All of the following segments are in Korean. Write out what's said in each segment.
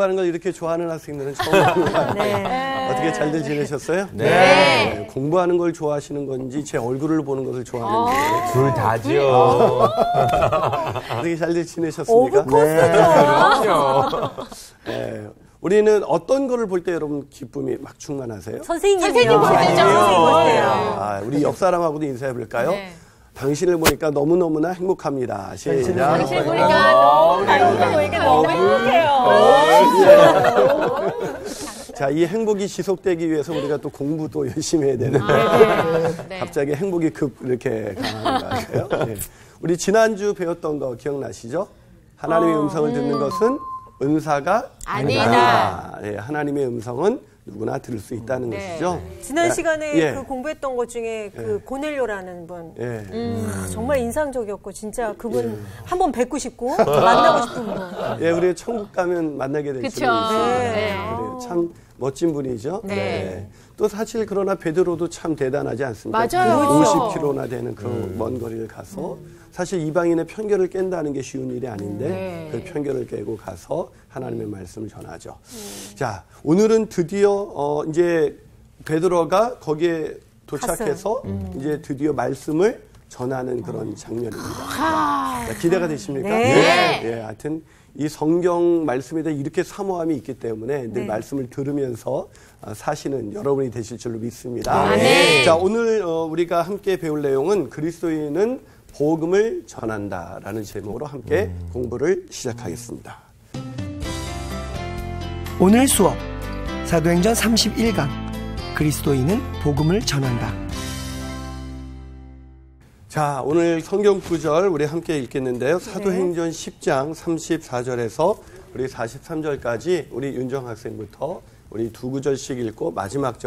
공부하는 걸 이렇게 좋아하는 학생들은 처음 보는 것 같아요. 어떻게 잘들 지내셨어요? 네. 공부하는 걸 좋아하시는 건지 제 얼굴을 보는 것을 좋아하는지 둘 다지요. 어떻게 잘들 지내셨습니까? 그럼요. 네. 우리는 어떤 거를 볼 때 여러분 기쁨이 막 충만하세요? 선생님 볼 때죠. 우리 옆 사람하고도 인사해 볼까요? 네. 당신을 보니까 너무너무나 행복합니다. 시작. 당신을 보니까 너무 행복해요. 자, 이 행복이 지속되기 위해서 우리가 또 공부도 열심히 해야 되는데 갑자기 행복이 급 이렇게 강한 거예요. 네. 우리 지난주 배웠던 거 기억나시죠? 하나님의 음성을 듣는 것은 은사가 아니다. 네, 하나님의 음성은 누구나 들을 수 있다는 것이죠. 지난 시간에 그 공부했던 것 중에 그 고넬료라는 분 정말 인상적이었고 진짜 그분 한번 뵙고 싶고 만나고 싶은 분. 예, 우리 천국 가면 만나게 될 줄 믿습니다. 참 멋진 분이죠. 또 사실 그러나 베드로도 참 대단하지 않습니까? 맞아요. 50km나 되는 그 먼 거리를 가서 사실 이방인의 편견을 깬다는 게 쉬운 일이 아닌데 그 편견을 깨고 가서 하나님의 말씀을 전하죠. 자, 오늘은 드디어 이제 베드로가 거기에 도착해서 이제 드디어 말씀을 전하는 그런 장면입니다. 자, 기대가 되십니까? 네. 하여튼 이 성경 말씀에 대해 이렇게 사모함이 있기 때문에 늘 말씀을 들으면서 사시는 여러분이 되실 줄로 믿습니다. 자, 오늘 우리가 함께 배울 내용은 그리스도인은 복음을 전한다라는 제목으로 함께 공부를 시작하겠습니다. 오늘 수업 사도행전 31강 그리스도인은 복음을 전한다. 자, 오늘 성경 구절 우리 함께 읽겠는데요. 사도행전 10장 34절에서 우리 43절까지 우리 윤정 학생부터 우리 두 구절씩 읽고 마지막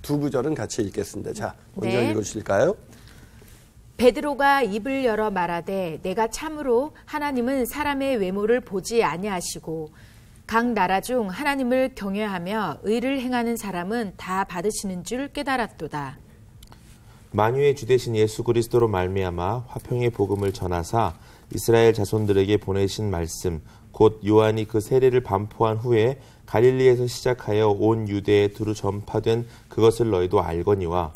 두 구절은 같이 읽겠습니다. 자, 먼저 읽으실까요? 베드로가 입을 열어 말하되 내가 참으로 하나님은 사람의 외모를 보지 아니하시고 각 나라 중 하나님을 경외하며 의를 행하는 사람은 다 받으시는 줄 깨달았도다. 만유의 주 되신 예수 그리스도로 말미암아 화평의 복음을 전하사 이스라엘 자손들에게 보내신 말씀 곧 요한이 그 세례를 반포한 후에 갈릴리에서 시작하여 온 유대에 두루 전파된 그것을 너희도 알거니와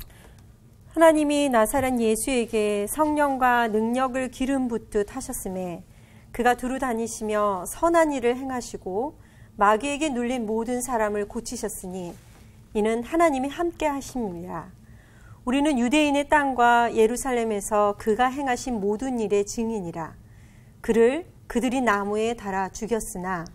하나님이 나사렛 예수에게 성령과 능력을 기름 붓듯 하셨음에 그가 두루 다니시며 선한 일을 행하시고 마귀에게 눌린 모든 사람을 고치셨으니 이는 하나님이 함께 하심이라. 우리는 유대인의 땅과 예루살렘에서 그가 행하신 모든 일의 증인이라. 그를 그들이 나무에 달아 죽였으나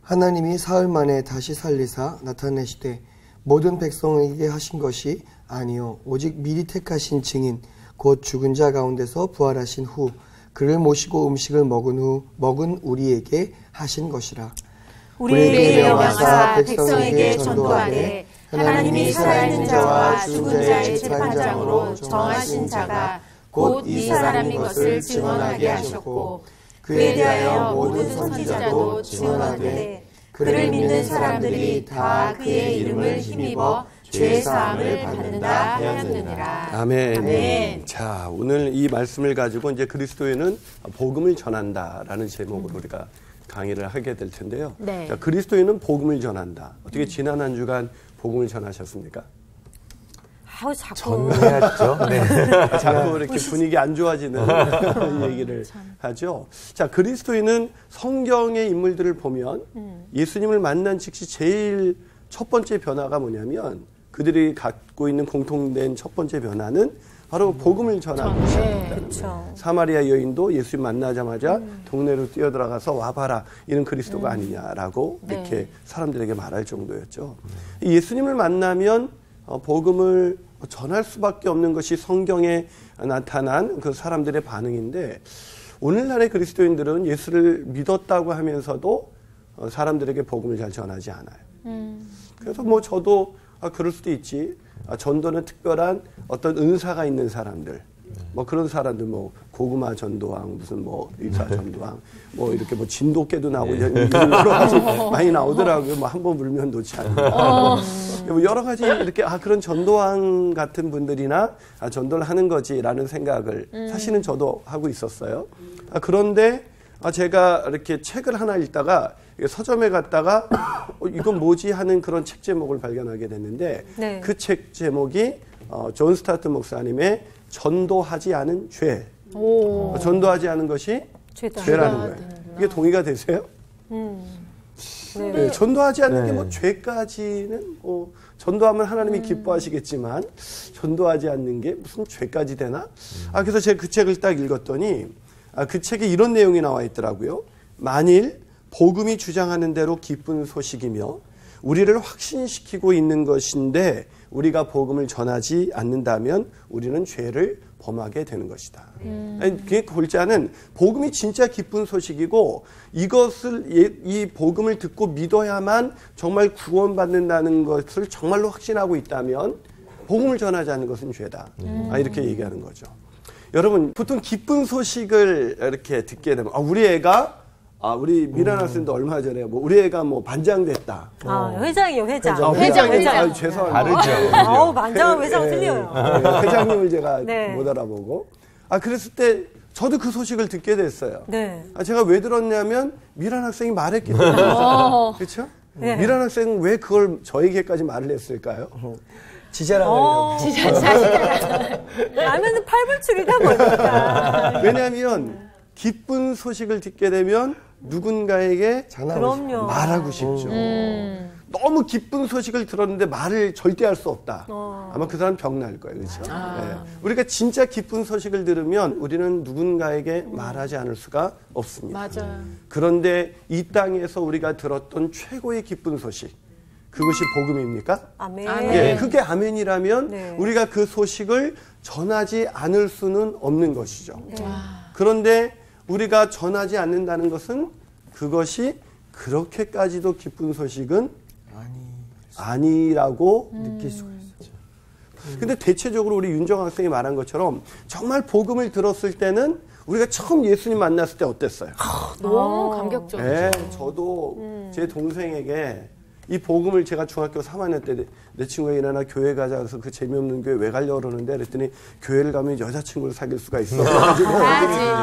하나님이 사흘 만에 다시 살리사 나타내시되 모든 백성에게 하신 것이 아니요 오직 미리 택하신 증인 곧 죽은 자 가운데서 부활하신 후 그를 모시고 음식을 먹은 후 먹은 우리에게 하신 것이라. 우리에게 명하사 백성에게 전도하되 하나님이 살아있는 자와 죽은 자의 재판장으로 정하신 자가 곧 이 사람인 것을 증언하게 하셨고 그에 대하여 모든 선지자도 증언하되 그를 믿는 사람들이 다 그의 이름을 힘입어 죄 사함을 받는다 하였느니라. 아멘. 자, 오늘 이 말씀을 가지고 이제 그리스도인은 복음을 전한다라는 제목으로 우리가 강의를 하게 될 텐데요. 자, 그리스도인은 복음을 전한다. 어떻게 지난 한 주간 복음을 전하셨습니까? 전해야죠. 자꾸 이렇게 분위기 안 좋아지는 얘기를 하죠. 자, 그리스도인은 성경의 인물들을 보면 예수님을 만난 즉시 제일 첫 번째 변화가 뭐냐면 그들이 갖고 있는 공통된 첫 번째 변화는 바로 복음을 전하기 시작했다는 거예요. 사마리아 여인도 예수님 만나자마자 동네로 뛰어들어가서 와봐라, 이는 그리스도가 아니냐라고 이렇게 사람들에게 말할 정도였죠. 예수님을 만나면 복음을 전할 수밖에 없는 것이 성경에 나타난 그 사람들의 반응인데, 오늘날의 그리스도인들은 예수를 믿었다고 하면서도 사람들에게 복음을 잘 전하지 않아요. 그래서 뭐 저도 그럴 수도 있지. 전도는 특별한 어떤 은사가 있는 사람들, 뭐 그런 사람들, 뭐 고구마 전도왕, 무슨 뭐 의사 전도왕, 뭐 이렇게 뭐 진돗개도 나오고 여러 가지 많이 나오더라고요. 뭐 한 번 물면 놓지 않는. 뭐 여러 가지 이렇게 그런 전도왕 같은 분들이나 전도를 하는 거지라는 생각을 사실은 저도 하고 있었어요. 그런데 제가 이렇게 책을 하나 읽다가 서점에 갔다가 이건 뭐지 하는 그런 책 제목을 발견하게 됐는데 네. 그 책 제목이 존 스타트 목사님의 전도하지 않은 죄. 전도하지 않은 것이 죄라는 거예요. 이게 동의가 되세요? 네. 네, 전도하지 않는 네. 게 뭐 죄까지는 전도하면 하나님이 기뻐하시겠지만 전도하지 않는 게 무슨 죄까지 되나? 그래서 제가 그 책을 딱 읽었더니 그 책에 이런 내용이 나와 있더라고요. 만일 복음이 주장하는 대로 기쁜 소식이며 우리를 확신시키고 있는 것인데 우리가 복음을 전하지 않는다면 우리는 죄를 범하게 되는 것이다. 그게 골자는 복음이 진짜 기쁜 소식이고 이것을 이 복음을 듣고 믿어야만 정말 구원받는다는 것을 정말로 확신하고 있다면 복음을 전하지 않는 것은 죄다. 이렇게 얘기하는 거죠. 여러분 보통 기쁜 소식을 이렇게 듣게 되면 우리 애가 우리 미란 학생도 얼마 전에 우리 애가 반장됐다. 회장이요, 회장. 회장. 죄송합니다. 다르죠. 반장하고 회장 틀려요. 회장님을 제가 네. 못 알아보고. 그랬을 때 저도 그 소식을 듣게 됐어요. 네. 제가 왜 들었냐면 미란 학생이 말했기 때문에. 그렇죠? 네. 미란 학생은 왜 그걸 저에게까지 말을 했을까요? 지자랑하려고. 라면은 팔불출이다 보니까. 왜냐하면 기쁜 소식을 듣게 되면 누군가에게 그럼요. 말하고 싶죠. 너무 기쁜 소식을 들었는데 말을 절대 할 수 없다. 아마 그 사람 병 날 거예요. 그렇죠? 네. 우리가 진짜 기쁜 소식을 들으면 우리는 누군가에게 말하지 않을 수가 없습니다. 맞아요. 그런데 이 땅에서 우리가 들었던 최고의 기쁜 소식, 그것이 복음입니까? 아멘. 예, 그게 아멘이라면 네. 우리가 그 소식을 전하지 않을 수는 없는 것이죠. 그런데 우리가 전하지 않는다는 것은 그것이 그렇게까지도 기쁜 소식은 아니라고 느낄 수가 있죠. 근데 대체적으로 우리 윤정 학생이 말한 것처럼 정말 복음을 들었을 때는 우리가 처음 예수님 만났을 때 어땠어요? 너무 감격적이죠. 네, 저도 제 동생에게 이 복음을 제가 중학교 3학년 때 내 친구가 일어나 교회 가자 그래서 그 재미없는 교회 왜 가려고 그러는데 그랬더니 교회를 가면 여자친구를 사귈 수가 있어.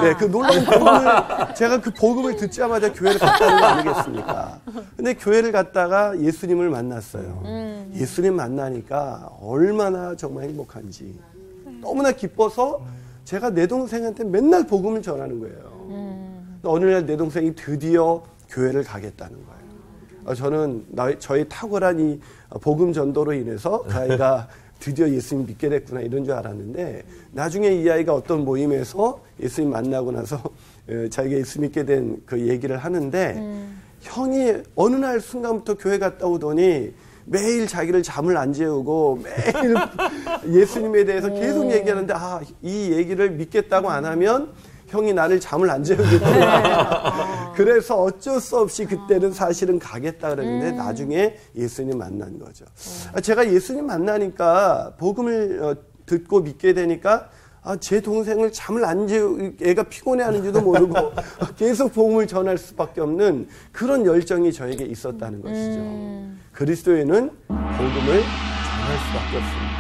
네, 그 놀라운 복음을 제가 그 복음을 듣자마자 교회를 갔다는 거 아니겠습니까? 근데 교회를 갔다가 예수님을 만났어요. 예수님 만나니까 얼마나 정말 행복한지 너무나 기뻐서 제가 내 동생한테 맨날 복음을 전하는 거예요. 어느 날 내 동생이 드디어 교회를 가겠다는 거예요. 저는 저의 탁월한 이 복음 전도로 인해서 그 아이가 드디어 예수님 믿게 됐구나 이런 줄 알았는데 나중에 이 아이가 어떤 모임에서 예수님 만나고 나서 자기가 예수 믿게 된 그 얘기를 하는데 형이 어느 날 순간부터 교회 갔다 오더니 매일 자기를 잠을 안 재우고 매일 예수님에 대해서 계속 얘기하는데 이 얘기를 믿겠다고 안 하면 형이 나를 잠을 안 재우겠구나. 그래서 어쩔 수 없이 그때는 사실은 가겠다 그랬는데 나중에 예수님 만난 거죠. 제가 예수님 만나니까 복음을 듣고 믿게 되니까 제 동생을 잠을 안 재우, 애가 피곤해하는지도 모르고 계속 복음을 전할 수밖에 없는 그런 열정이 저에게 있었다는 것이죠. 그리스도에는 복음을 전할 수밖에 없습니다.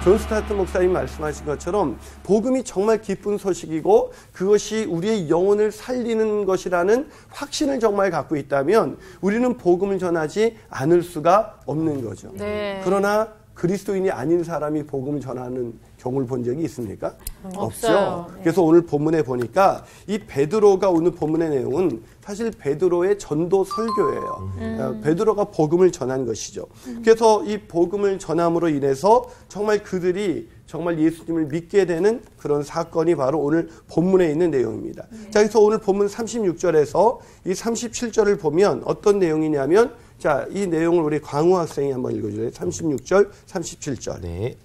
존 스타트 목사님 말씀하신 것처럼 복음이 정말 기쁜 소식이고 그것이 우리의 영혼을 살리는 것이라는 확신을 정말 갖고 있다면 우리는 복음을 전하지 않을 수가 없는 거죠. 네. 그러나 그리스도인이 아닌 사람이 복음을 전하는 경우를 본 적이 있습니까? 없어요. 없죠. 그래서 오늘 본문에 보니까 이 베드로가 오늘 본문의 내용은 사실 베드로의 전도 설교예요. 베드로가 복음을 전한 것이죠. 그래서 이 복음을 전함으로 인해서 정말 그들이 정말 예수님을 믿게 되는 그런 사건이 바로 오늘 본문에 있는 내용입니다. 자, 그래서 오늘 본문 36절에서 이 37절을 보면 어떤 내용이냐면 자, 이 내용을 우리 광우 학생이 한번 읽어주세요. 36절, 37절. 네.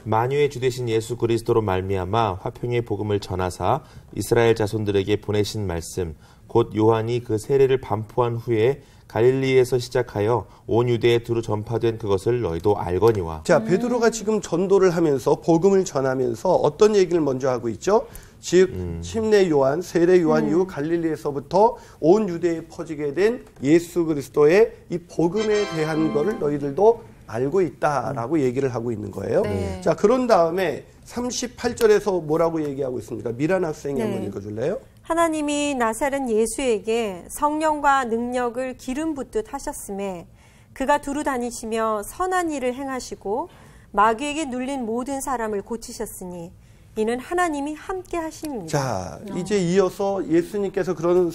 만유의 주 되신 예수 그리스도로 말미암아 화평의 복음을 전하사 이스라엘 자손들에게 보내신 말씀 곧 요한이 그 세례를 반포한 후에 갈릴리에서 시작하여 온 유대에 두루 전파된 그것을 너희도 알거니와. 자, 베드로가 지금 전도를 하면서 복음을 전하면서 어떤 얘기를 먼저 하고 있죠? 즉 침례 요한, 세례 요한 이후 갈릴리에서부터 온 유대에 퍼지게 된 예수 그리스도의 이 복음에 대한 거를 너희들도 알고 있다라고 얘기를 하고 있는 거예요. 네. 자, 그런 다음에 38절에서 뭐라고 얘기하고 있습니까? 미란 학생이 한번 읽어줄래요? 하나님이 나사렛 예수에게 성령과 능력을 기름 붓듯 하셨음에 그가 두루 다니시며 선한 일을 행하시고 마귀에게 눌린 모든 사람을 고치셨으니 이는 하나님이 함께 하심입니다. 자, 이제 이어서 예수님께서 그런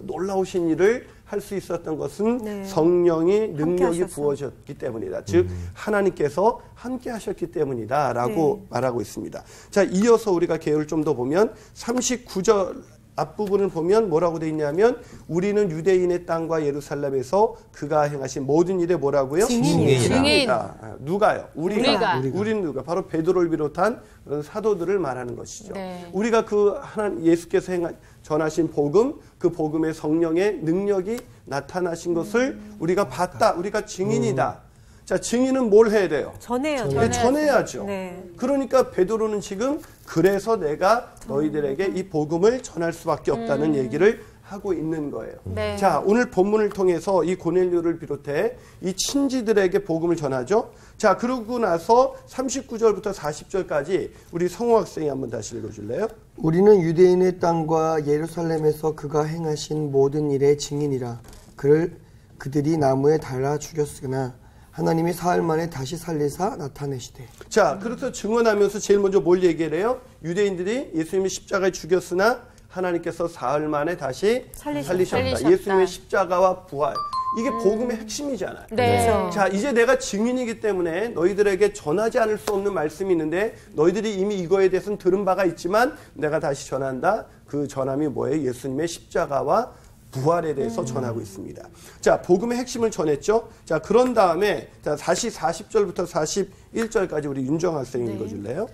놀라우신 일을 할 수 있었던 것은 네. 성령이 능력이 하셔서. 부어졌기 때문이다. 즉 하나님께서 함께 하셨기 때문이다라고 네. 말하고 있습니다. 자, 이어서 우리가 계율을 좀 더 보면 39절 앞부분을 보면 뭐라고 돼 있냐면 우리는 유대인의 땅과 예루살렘에서 그가 행하신 모든 일에 뭐라고요? 증인이에요. 증인. 누가요? 우리가. 우리가. 우리는 누가? 바로 베드로를 비롯한 그런 사도들을 말하는 것이죠. 네. 우리가 그 예수께서 전하신 복음, 그 복음의 성령의 능력이 나타나신 것을 우리가 봤다. 우리가 증인이다. 자, 증인은 뭘 해야 돼요? 전해야죠. 네. 그러니까 베드로는 지금 그래서 내가 너희들에게 이 복음을 전할 수밖에 없다는 얘기를 하고 있는 거예요. 네. 자, 오늘 본문을 통해서 이 고넬료를 비롯해 이 친지들에게 복음을 전하죠. 자, 그러고 나서 39절부터 40절까지 우리 성호 학생이 한번 다시 읽어줄래요? 우리는 유대인의 땅과 예루살렘에서 그가 행하신 모든 일의 증인이라. 그들이 나무에 달아 죽였으나 하나님이 사흘 만에 다시 살리사 나타내시되. 자, 그래서 증언하면서 제일 먼저 뭘 얘기를 해요? 유대인들이 예수님이 십자가에 죽였으나 하나님께서 사흘 만에 다시 살리셨다. 예수님의 십자가와 부활. 이게 복음의 핵심이잖아요. 네. 자, 이제 내가 증인이기 때문에 너희들에게 전하지 않을 수 없는 말씀이 있는데 너희들이 이미 이거에 대해서는 들은 바가 있지만 내가 다시 전한다. 그 전함이 뭐예요? 예수님의 십자가와 부활에 대해서 전하고 있습니다. 자, 복음의 핵심을 전했죠. 자, 그런 다음에 다시 40절부터 41절까지 우리 윤정 학생이 읽어줄래요?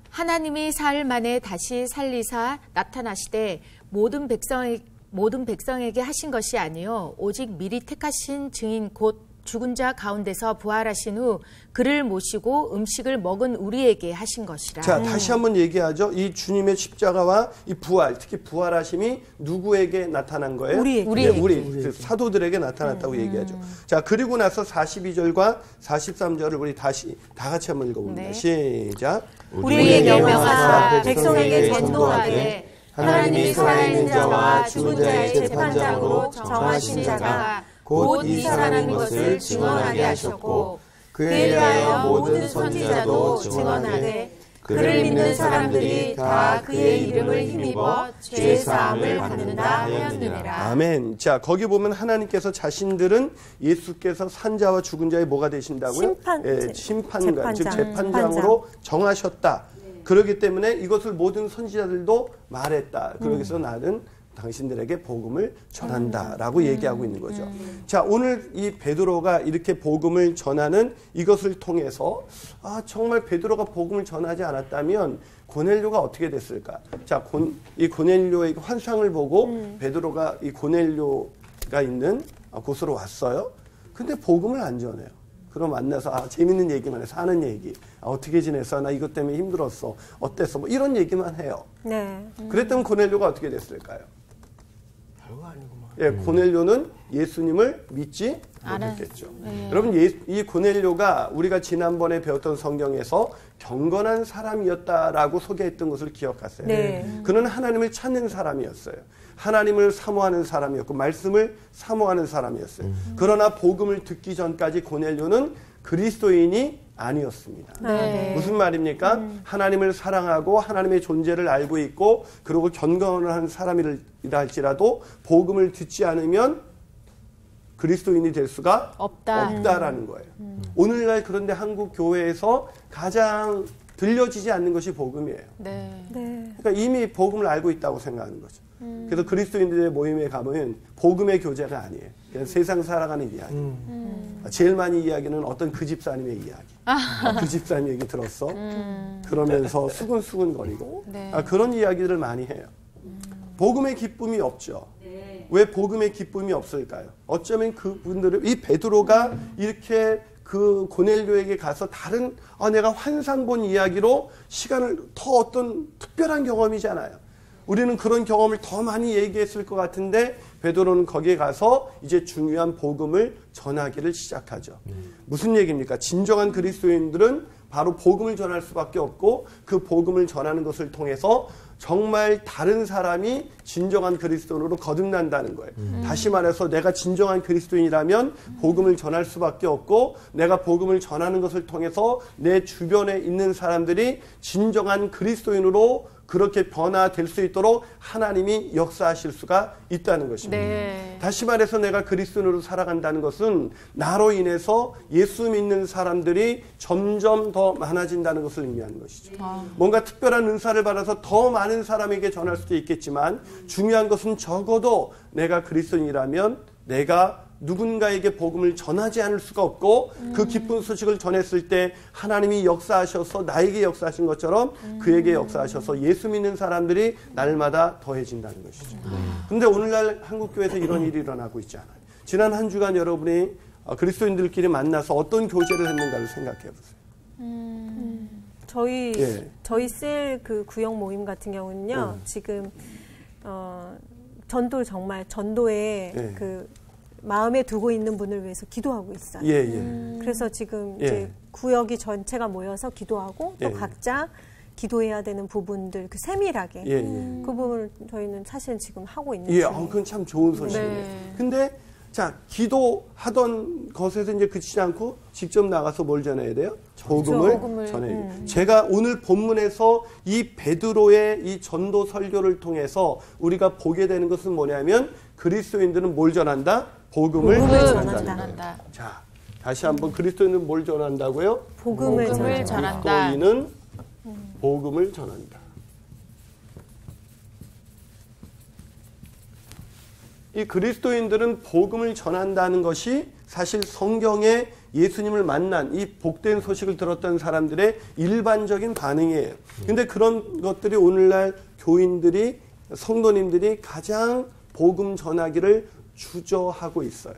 하나님이 사흘 만에 다시 살리사 나타나시되 모든 백성에게 하신 것이 아니요 오직 미리 택하신 증인 곧 죽은 자 가운데서 부활하신 후 그를 모시고 음식을 먹은 우리에게 하신 것이라. 자, 다시 한번 얘기하죠. 이 주님의 십자가와 이 부활, 특히 부활하심이 누구에게 나타난 거예요? 우리에게. 우리 사도들에게 나타났다고 얘기하죠. 자, 그리고 나서 42절과 43절을 우리 다시 다 같이 한번 읽어봅니다. 네. 시작. 우리에게 명하사 백성에게 전도하되 하나님이 살아있는 자와 죽은 자의 재판장으로 정하신 자가 곧 이 사람인 것을 증언하게 하셨고 그에 대하여 모든 선지자도 증언하되 그를 믿는 사람들이 다 그의 이름을 힘입어 죄사함을 받는다 하였느니라. 아멘. 자, 거기 보면 하나님께서 자신들은 예수께서 산자와 죽은 자의 뭐가 되신다고요? 심판관, 즉 재판장으로 정하셨다. 그렇기 때문에 이것을 모든 선지자들도 말했다. 그러기서 나는 당신들에게 복음을 전한다라고 얘기하고 있는 거죠. 자, 오늘 이 베드로가 이렇게 복음을 전하는 이것을 통해서 정말 베드로가 복음을 전하지 않았다면 고넬료가 어떻게 됐을까? 자, 이 고넬료의 환상을 보고 베드로가 이 고넬료가 있는 곳으로 왔어요. 근데 복음을 안 전해요. 그럼 만나서 재밌는 얘기만 해서 하는 얘기. 어떻게 지냈어? 나 이것 때문에 힘들었어. 어땠어? 뭐 이런 얘기만 해요. 네. 그랬다면 고넬료가 어떻게 됐을까요? 예, 고넬료는 예수님을 믿지 못했겠죠. 여러분, 이 고넬료가 우리가 지난번에 배웠던 성경에서 경건한 사람이었다라고 소개했던 것을 기억하세요. 네. 그는 하나님을 찾는 사람이었어요. 하나님을 사모하는 사람이었고 말씀을 사모하는 사람이었어요. 그러나 복음을 듣기 전까지 고넬료는 그리스도인이 아니었습니다. 네. 무슨 말입니까? 하나님을 사랑하고 하나님의 존재를 알고 있고 그리고 경건을 하는 사람이라 할지라도 복음을 듣지 않으면 그리스도인이 될 수가 없다라는 거예요. 오늘날 그런데 한국 교회에서 가장 들려지지 않는 것이 복음이에요. 네. 그러니까 이미 복음을 알고 있다고 생각하는 거죠. 그래서 그리스도인들의 모임에 가면 복음의 교제가 아니에요. 그냥 세상 살아가는 이야기. 제일 많이 이야기는 어떤 그 집사님의 이야기. 그 집사님 얘기 들었어? 그러면서 수근수근거리고 네. 그런 이야기들을 많이 해요. 복음의 기쁨이 없죠. 왜 복음의 기쁨이 없을까요? 어쩌면 그분들은 이 베드로가 이렇게 그 고넬료에게 가서 다른 내가 환상 본 이야기로 시간을 더 어떤 특별한 경험이잖아요. 우리는 그런 경험을 더 많이 얘기했을 것 같은데 베드로는 거기에 가서 이제 중요한 복음을 전하기를 시작하죠. 무슨 얘기입니까? 진정한 그리스도인들은 바로 복음을 전할 수밖에 없고 그 복음을 전하는 것을 통해서 정말 다른 사람이 진정한 그리스도인으로 거듭난다는 거예요. 다시 말해서 내가 진정한 그리스도인이라면 복음을 전할 수밖에 없고 내가 복음을 전하는 것을 통해서 내 주변에 있는 사람들이 진정한 그리스도인으로 그렇게 변화될 수 있도록 하나님이 역사하실 수가 있다는 것입니다. 네. 다시 말해서 내가 그리스도인으로 살아간다는 것은 나로 인해서 예수 믿는 사람들이 점점 더 많아진다는 것을 의미하는 것이죠. 뭔가 특별한 은사를 받아서 더 많은 사람에게 전할 수도 있겠지만 중요한 것은 적어도 내가 그리스도인이라면 내가 누군가에게 복음을 전하지 않을 수가 없고 그 기쁜 소식을 전했을 때 하나님이 역사하셔서 나에게 역사하신 것처럼 그에게 역사하셔서 예수 믿는 사람들이 날마다 더해진다는 것이죠. 그런데 오늘날 한국교회에서 이런 일이 일어나고 있지 않아요. 지난 한 주간 여러분이 그리스도인들끼리 만나서 어떤 교제를 했는가를 생각해 보세요. 저희 셀 그 구역 모임 같은 경우는요. 지금 전도에 그 마음에 두고 있는 분을 위해서 기도하고 있어요. 그래서 지금 이제 구역이 전체가 모여서 기도하고 또 각자 기도해야 되는 부분들 그 세밀하게 그 부분을 저희는 사실 지금 하고 있는 중이에요. 그건 참 좋은 소식이에요. 근데 자, 기도하던 것에서 이제 그치지 않고 직접 나가서 뭘 전해야 돼요? 복음을 전해야 돼요. 제가 오늘 본문에서 이 베드로의 이 전도 설교를 통해서 우리가 보게 되는 것은 뭐냐면 그리스도인들은 뭘 전한다? 복음을 전한다. 자, 다시 한번 그리스도인은 뭘 전한다고요? 복음을 전한다. 그리스도인은 복음을 전한다. 이 그리스도인들은 복음을 전한다는 것이 사실 성경에 예수님을 만난 이 복된 소식을 들었던 사람들의 일반적인 반응이에요. 근데 그런 것들이 오늘날 교인들이 성도님들이 가장 복음 전하기를 주저하고 있어요.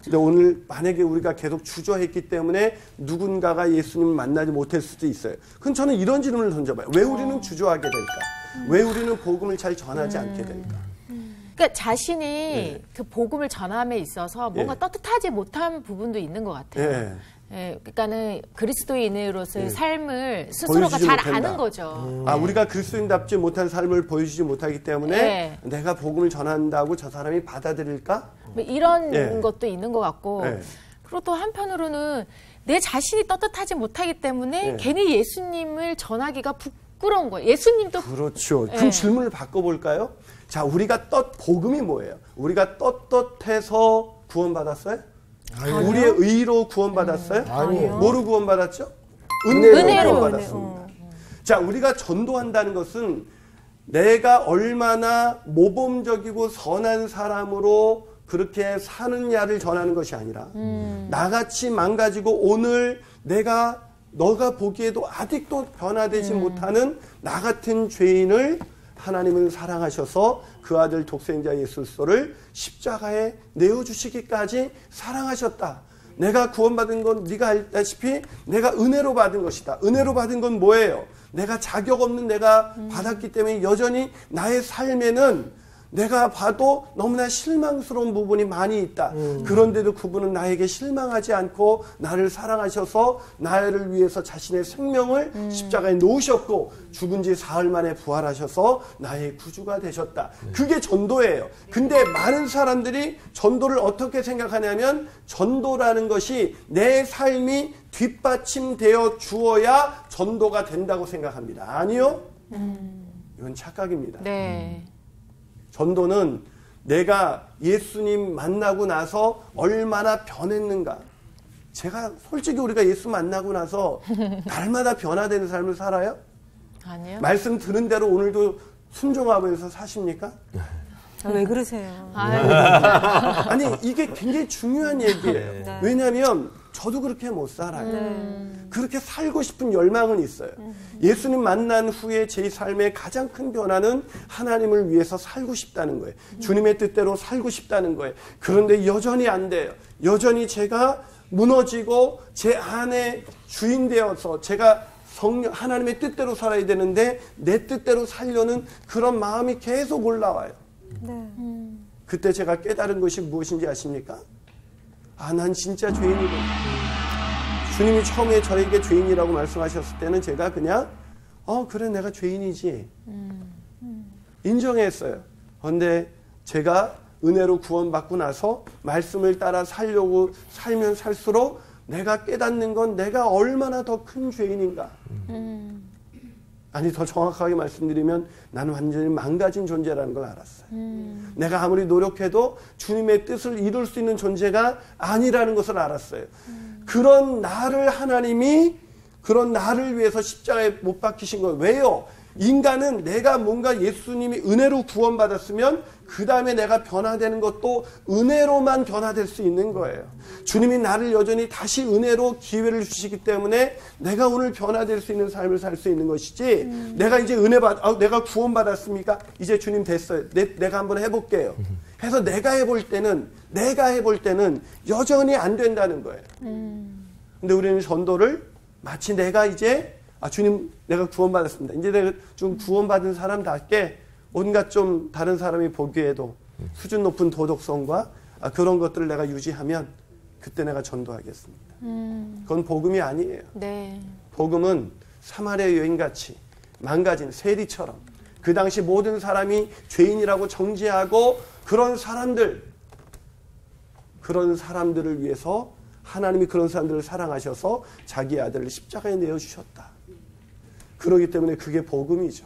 근데 오늘 만약에 우리가 계속 주저했기 때문에 누군가가 예수님을 만나지 못할 수도 있어요. 그럼 저는 이런 질문을 던져봐요. 왜 우리는 주저하게 될까? 왜 우리는 복음을 잘 전하지 않게 될까? 그러니까 자신이 그 복음을 전함에 있어서 뭔가 떳떳하지 못한 부분도 있는 것 같아요. 그러니까는 그리스도인으로서의 삶을 스스로가 잘 아는 거죠. 우리가 그리스도인답지 못한 삶을 보여주지 못하기 때문에 내가 복음을 전한다고 저 사람이 받아들일까? 뭐 이런 것도 있는 것 같고 그리고 또 한편으로는 내 자신이 떳떳하지 못하기 때문에 괜히 예수님을 전하기가 부끄러운 거예요. 예수님도 그렇죠. 그럼 질문을 바꿔볼까요? 자, 우리가 복음이 뭐예요? 우리가 떳떳해서 구원받았어요? 아니요. 우리의 의로 구원받았어요? 아니요. 뭐로 구원받았죠? 은혜로 구원받았습니다. 자, 우리가 전도한다는 것은 내가 얼마나 모범적이고 선한 사람으로 그렇게 사느냐를 전하는 것이 아니라 나같이 망가지고 오늘 너가 보기에도 아직도 변화되지 못하는 나 같은 죄인을 하나님은 사랑하셔서 그 아들 독생자 예수 그리스도를 십자가에 내어주시기까지 사랑하셨다. 내가 구원받은 건 네가 알다시피 내가 은혜로 받은 것이다. 은혜로 받은 건 뭐예요? 내가 자격 없는 내가 받았기 때문에 여전히 나의 삶에는 내가 봐도 너무나 실망스러운 부분이 많이 있다. 그런데도 그분은 나에게 실망하지 않고 나를 사랑하셔서 나를 위해서 자신의 생명을 십자가에 놓으셨고 죽은 지 사흘 만에 부활하셔서 나의 구주가 되셨다. 그게 전도예요. 근데 많은 사람들이 전도를 어떻게 생각하냐면 전도라는 것이 내 삶이 뒷받침되어 주어야 전도가 된다고 생각합니다. 아니요. 이건 착각입니다. 네. 전도는 내가 예수님 만나고 나서 얼마나 변했는가. 제가 솔직히 우리가 예수 만나고 나서 날마다 변화되는 삶을 살아요? 아니요. 말씀 들은 대로 오늘도 순종하면서 사십니까? 왜 그러세요? 아니 이게 굉장히 중요한 얘기예요. 왜냐하면 저도 그렇게 못 살아요. 그렇게 살고 싶은 열망은 있어요. 예수님 만난 후에 제 삶의 가장 큰 변화는 하나님을 위해서 살고 싶다는 거예요. 주님의 뜻대로 살고 싶다는 거예요. 그런데 여전히 안 돼요. 여전히 제가 무너지고 제 안에 주인 되어서 제가 하나님의 뜻대로 살아야 되는데 내 뜻대로 살려는 그런 마음이 계속 올라와요. 네. 그때 제가 깨달은 것이 무엇인지 아십니까? 아, 난 진짜 죄인이구나. 주님이 처음에 저에게 죄인이라고 말씀하셨을 때는 제가 그냥 그래 내가 죄인이지 인정했어요. 그런데 제가 은혜로 구원받고 나서 말씀을 따라 살려고 살면 살수록 내가 깨닫는 건 내가 얼마나 더 큰 죄인인가. 아니 더 정확하게 말씀드리면 나는 완전히 망가진 존재라는 걸 알았어요. 내가 아무리 노력해도 주님의 뜻을 이룰 수 있는 존재가 아니라는 것을 알았어요. 그런 나를 하나님이 그런 나를 위해서 십자가에 못 박히신 거예요. 왜요? 인간은 내가 뭔가 예수님이 은혜로 구원받았으면 그 다음에 내가 변화되는 것도 은혜로만 변화될 수 있는 거예요. 주님이 나를 여전히 다시 은혜로 기회를 주시기 때문에 내가 오늘 변화될 수 있는 삶을 살 수 있는 것이지 내가 이제 내가 구원받았습니까? 이제 주님 됐어요. 내가 한번 해볼게요. 해서 내가 해볼 때는 여전히 안 된다는 거예요. 근데 우리는 전도를 마치 내가 이제 주님 내가 구원받았습니다. 이제 내가 좀 구원받은 사람답게 온갖 좀 다른 사람이 보기에도 수준 높은 도덕성과 그런 것들을 내가 유지하면 그때 내가 전도하겠습니다. 그건 복음이 아니에요. 네. 복음은 사마리아 여인같이 망가진 세리처럼 그 당시 모든 사람이 죄인이라고 정죄하고 그런 사람들을 위해서 하나님이 그런 사람들을 사랑하셔서 자기 아들을 십자가에 내어주셨다. 그렇기 때문에 그게 복음이죠.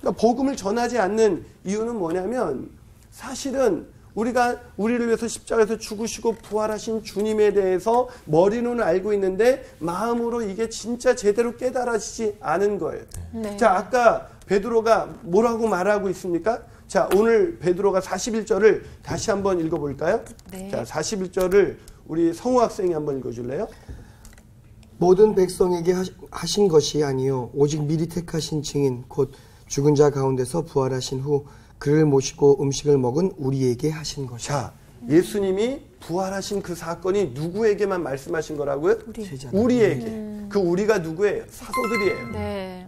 그러니까 복음을 전하지 않는 이유는 뭐냐면 사실은 우리가 우리를 위해서 십자가에서 죽으시고 부활하신 주님에 대해서 머리로는 알고 있는데 마음으로 이게 진짜 제대로 깨달아지지 않은 거예요. 네. 자, 아까 베드로가 뭐라고 말하고 있습니까? 자, 오늘 베드로가 41절을 다시 한번 읽어볼까요? 네. 자, 41절을 우리 성우 학생이 한번 읽어줄래요? 모든 백성에게 하신 것이 아니요 오직 미리 택하신 증인 곧 죽은 자 가운데서 부활하신 후 그를 모시고 음식을 먹은 우리에게 하신 것이다. 자, 예수님이 부활하신 그 사건이 누구에게만 말씀하신 거라고요? 우리에게. 그 우리가 누구예요? 사도들이에요. 네.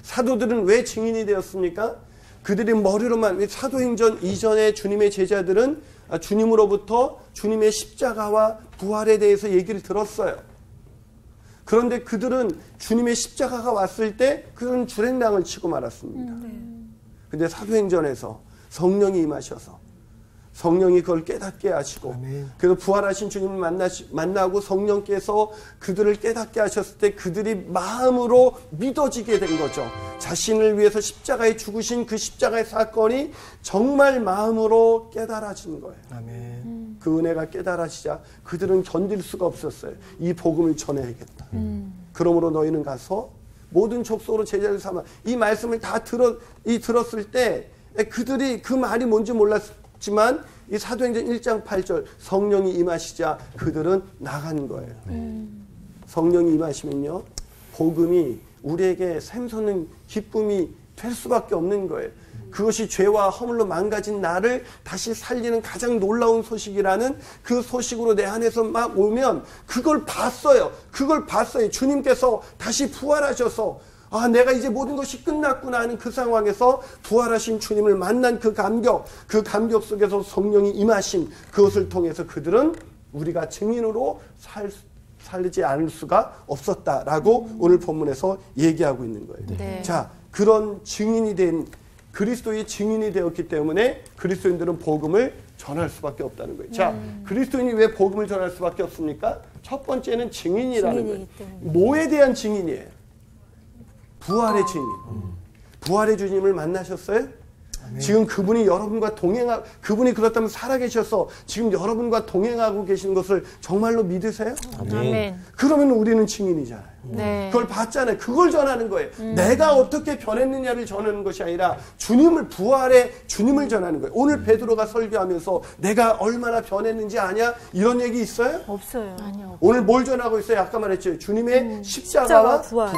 사도들은 왜 증인이 되었습니까? 그들이 머리로만, 사도행전 이전에 주님의 제자들은 주님으로부터 주님의 십자가와 부활에 대해서 얘기를 들었어요. 그런데 그들은 주님의 십자가가 왔을 때 그들은 주랭랑을 치고 말았습니다. 근데 사도행전에서 성령이 임하셔서 성령이 그걸 깨닫게 하시고 그래서 부활하신 주님을 만나고 성령께서 그들을 깨닫게 하셨을 때 그들이 마음으로 믿어지게 된 거죠. 자신을 위해서 십자가에 죽으신 그 십자가의 사건이 정말 마음으로 깨달아진 거예요. 아멘. 그 은혜가 깨달아지자 그들은 견딜 수가 없었어요. 이 복음을 전해야겠다. 그러므로 너희는 가서 모든 족속으로 제자를 삼아. 이 말씀을 다 들었을 때 그들이 그 말이 뭔지 몰랐지만 이 사도행전 1장 8절 성령이 임하시자 그들은 나간 거예요. 성령이 임하시면요 복음이 우리에게 샘솟는 기쁨이 될 수밖에 없는 거예요. 그것이 죄와 허물로 망가진 나를 다시 살리는 가장 놀라운 소식이라는 그 소식으로 내 안에서 막 오면 그걸 봤어요. 주님께서 다시 부활하셔서 내가 이제 모든 것이 끝났구나 하는 그 상황에서 부활하신 주님을 만난 그 감격 속에서 성령이 임하신 그것을 통해서 그들은 우리가 증인으로 살리지 않을 수가 없었다라고 오늘 본문에서 얘기하고 있는 거예요. 네. 자, 그런 증인이 된 그리스도의 증인이 되었기 때문에 그리스도인들은 복음을 전할 수밖에 없다는 거예요. 자, 그리스도인이 왜 복음을 전할 수밖에 없습니까? 첫 번째는 증인이라는 거예요. 뭐에 대한 증인이에요? 부활의 증인. 부활의 주님을 만나셨어요? 지금 그분이 여러분과 그분이 그렇다면 살아계셔서 지금 여러분과 동행하고 계시는 것을 정말로 믿으세요? 아멘. 그러면 우리는 증인이잖아요. 네. 그걸 봤잖아요. 그걸 전하는 거예요. 내가 어떻게 변했느냐를 전하는 것이 아니라 부활의 주님을 전하는 거예요. 오늘 베드로가 설교하면서 내가 얼마나 변했는지 아냐? 이런 얘기 있어요? 없어요. 아니요. 오늘 뭘 전하고 있어요? 아까 말했죠. 주님의 십자가와 부활.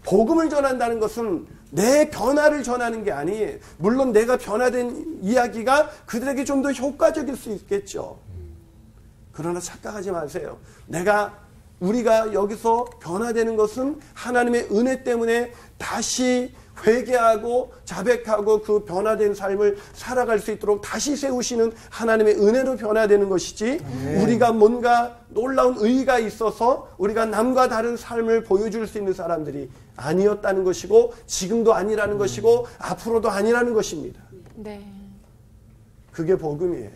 복음을 전한다는 것은 내 변화를 전하는 게 아니에요. 물론 내가 변화된 이야기가 그들에게 좀 더 효과적일 수 있겠죠. 그러나 착각하지 마세요. 우리가 여기서 변화되는 것은 하나님의 은혜 때문에 다시 회개하고 자백하고 그 변화된 삶을 살아갈 수 있도록 다시 세우시는 하나님의 은혜로 변화되는 것이지 우리가 뭔가 놀라운 의의가 있어서 우리가 남과 다른 삶을 보여줄 수 있는 사람들이 아니었다는 것이고 지금도 아니라는 것이고 앞으로도 아니라는 것입니다. 네. 그게 복음이에요.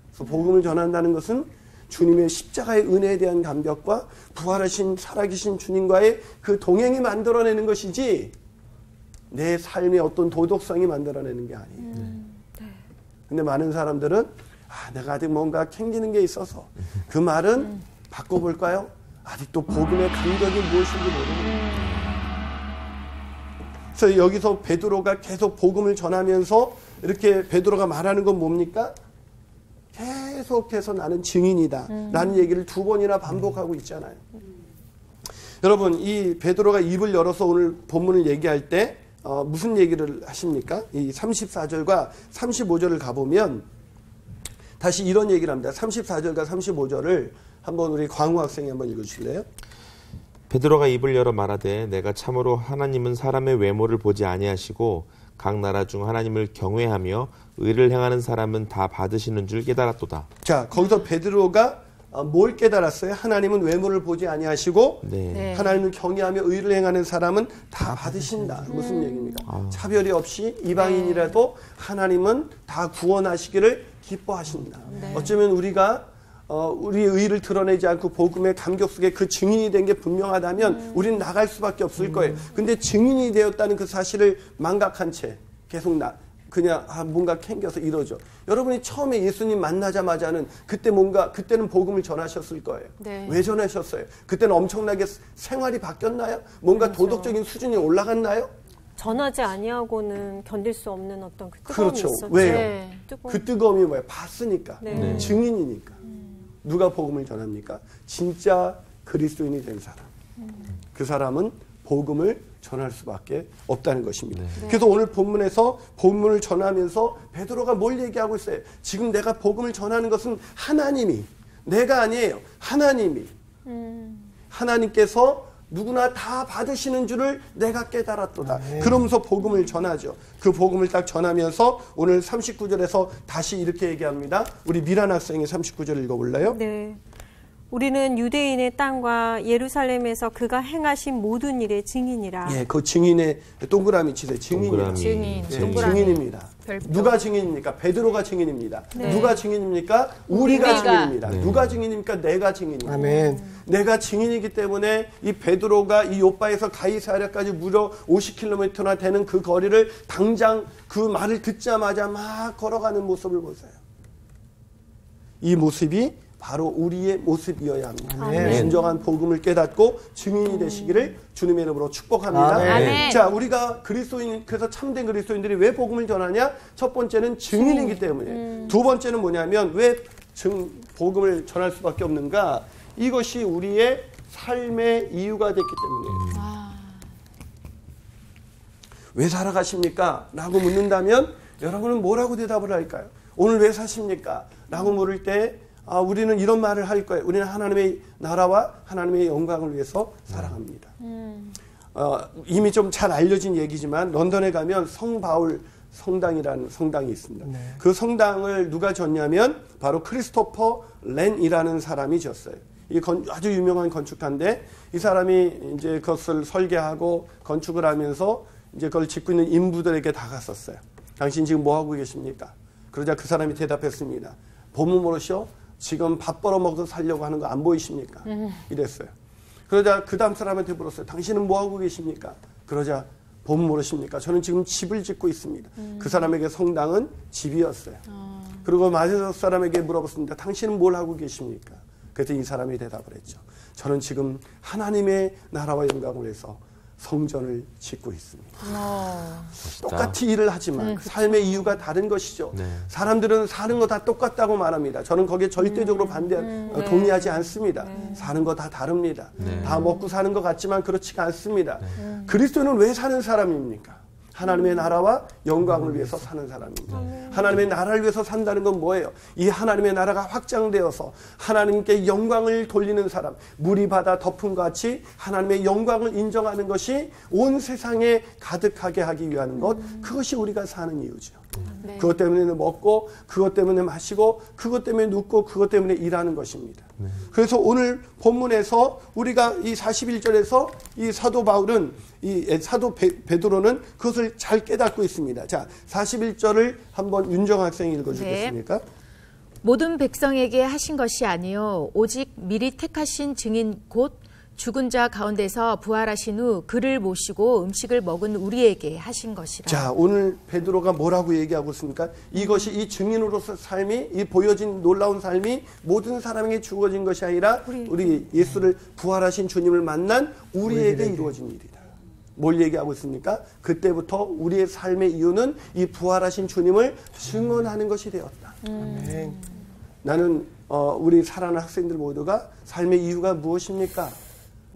그래서 복음을 전한다는 것은 주님의 십자가의 은혜에 대한 감격과 부활하신 살아계신 주님과의 그 동행이 만들어내는 것이지 내 삶의 어떤 도덕성이 만들어내는 게 아니에요. 근데 많은 사람들은 내가 아직 뭔가 캥기는 게 있어서 그 말은 바꿔볼까요? 아직도 복음의 감격이 무엇인지 모르는 그래서 여기서 베드로가 계속 복음을 전하면서 이렇게 베드로가 말하는 건 뭡니까? 계속해서 나는 증인이다 라는 얘기를 2번이나 반복하고 있잖아요. 여러분 이 베드로가 입을 열어서 오늘 본문을 얘기할 때 무슨 얘기를 하십니까? 이 34절과 35절을 가보면 다시 이런 얘기를 합니다. 34절과 35절을 한번 우리 광우 학생이 한번 읽어주실래요? 베드로가 입을 열어 말하되 내가 참으로 하나님은 사람의 외모를 보지 아니하시고 각 나라 중 하나님을 경외하며 의를 행하는 사람은 다 받으시는 줄 깨달았도다. 자, 거기서 베드로가 뭘 깨달았어요? 하나님은 외모를 보지 아니하시고 하나님을 경외하며 의를 행하는 사람은 다 받으신다. 무슨 얘기입니까? 차별이 없이 이방인이라도 하나님은 다 구원하시기를 기뻐하신다. 어쩌면 우리가 우리의 의를 드러내지 않고 복음의 감격 속에 그 증인이 된 게 분명하다면 우리는 나갈 수밖에 없을 거예요. 근데 증인이 되었다는 그 사실을 망각한 채 계속 그냥 뭔가 캥겨서 이러죠. 여러분이 처음에 예수님 만나자마자는 그때는 복음을 전하셨을 거예요. 네. 왜 전하셨어요? 그때는 엄청나게 생활이 바뀌었나요? 뭔가 도덕적인 수준이 올라갔나요? 전하지 아니하고는 견딜 수 없는 어떤 그 뜨거움이 그렇죠. 있었죠. 왜요? 네. 그 뜨거움이 뭐예요? 봤으니까. 네. 증인이니까. 누가 복음을 전합니까? 진짜 그리스도인이 된 사람. 그 사람은 복음을 전할 수밖에 없다는 것입니다. 그래서 오늘 본문에서 본문을 전하면서 베드로가 뭘 얘기하고 있어요? 지금 내가 복음을 전하는 것은 하나님이, 내가 아니에요. 하나님이. 하나님께서 누구나 다 받으시는 줄을 내가 깨달았도다. 그러면서 복음을 전하죠. 그 복음을 딱 전하면서 오늘 39절에서 다시 이렇게 얘기합니다. 우리 미란 학생이 39절 읽어볼래요? 네. 우리는 유대인의 땅과 예루살렘에서 그가 행하신 모든 일의 증인이라. 예, 그 증인의 동그라미 치세요. 증인이다. 증인. 네, 동그라미. 증인입니다. 별표. 누가 증인입니까? 베드로가 증인입니다. 네. 누가 증인입니까? 우리가 증인입니다. 네. 누가 증인입니까? 내가 증인입니다. 아멘. 내가 증인이기 때문에 이 베드로가 이 요바에서 가이사랴까지 무려 50km나 되는 그 거리를 당장 그 말을 듣자마자 막 걸어가는 모습을 보세요. 이 모습이 바로 우리의 모습이어야 합니다. 아멘. 진정한 복음을 깨닫고 증인이 되시기를 주님의 이름으로 축복합니다. 아멘. 자, 우리가 그리스도인, 그래서 참된 그리스도인들이 왜 복음을 전하냐? 첫 번째는 증인이기 때문에. 두 번째는 뭐냐면 왜 복음을 전할 수밖에 없는가? 이것이 우리의 삶의 이유가 됐기 때문에. 왜 살아가십니까? 라고 묻는다면 여러분은 뭐라고 대답을 할까요? 오늘 왜 사십니까? 라고 물을 때 우리는 이런 말을 할 거예요. 우리는 하나님의 나라와 하나님의 영광을 위해서 살아갑니다. 이미 좀 잘 알려진 얘기지만 런던에 가면 성바울 성당이라는 성당이 있습니다. 네. 그 성당을 누가 졌냐면 바로 크리스토퍼 렌이라는 사람이 졌어요. 이 아주 유명한 건축가인데 이 사람이 이제 그것을 설계하고 건축을 하면서 이제 그걸 짓고 있는 인부들에게 다갔었어요. 당신 지금 뭐 하고 계십니까? 그러자 그 사람이 대답했습니다. 보물모로쇼 지금 밥 벌어먹어서 살려고 하는 거 안 보이십니까? 이랬어요. 그러자 그 다음 사람한테 물었어요. 당신은 뭐 하고 계십니까? 그러자 보물 모르십니까? 저는 지금 집을 짓고 있습니다. 그 사람에게 성당은 집이었어요. 그리고 마지막 사람에게 물어봤습니다. 당신은 뭘 하고 계십니까? 그래서 이 사람이 대답을 했죠. 저는 지금 하나님의 나라와 영광을 위해서 성전을 짓고 있습니다. 똑같이 일을 하지만 삶의 이유가 다른 것이죠. 네. 사람들은 사는 거 다 똑같다고 말합니다. 저는 거기에 절대적으로 동의하지 않습니다. 사는 거 다 다릅니다. 다 먹고 사는 것 같지만 그렇지가 않습니다. 그리스도는 왜 사는 사람입니까? 하나님의 나라와 영광을 위해서 사는 사람입니다. 하나님의 나라를 위해서 산다는 건 뭐예요? 이 하나님의 나라가 확장되어서 하나님께 영광을 돌리는 사람, 물이 바다 덮음과 같이 하나님의 영광을 인정하는 것이 온 세상에 가득하게 하기 위한 것, 그것이 우리가 사는 이유죠. 네. 그것 때문에 먹고, 그것 때문에 마시고, 그것 때문에 눕고, 그것 때문에 일하는 것입니다. 그래서 오늘 본문에서 우리가 이 41절에서 이 사도 바울은, 이 사도 베드로는 그것을 잘 깨닫고 있습니다. 자, 41절을 한번 윤정 학생이 읽어주겠습니까? 네. 모든 백성에게 하신 것이 아니요 오직 미리 택하신 증인 곧 죽은 자 가운데서 부활하신 후 그를 모시고 음식을 먹은 우리에게 하신 것이라. 자, 오늘 베드로가 뭐라고 얘기하고 있습니까? 이것이 이 증인으로서 삶이, 이 보여진 놀라운 삶이 모든 사람에게 주어진 것이 아니라 우리 예수를 부활하신 주님을 만난 우리에게 이루어진 일이다. 뭘 얘기하고 있습니까? 그때부터 우리의 삶의 이유는 이 부활하신 주님을 증언하는 것이 되었다. 나는 우리 사랑하는 학생들 모두가 삶의 이유가 무엇입니까?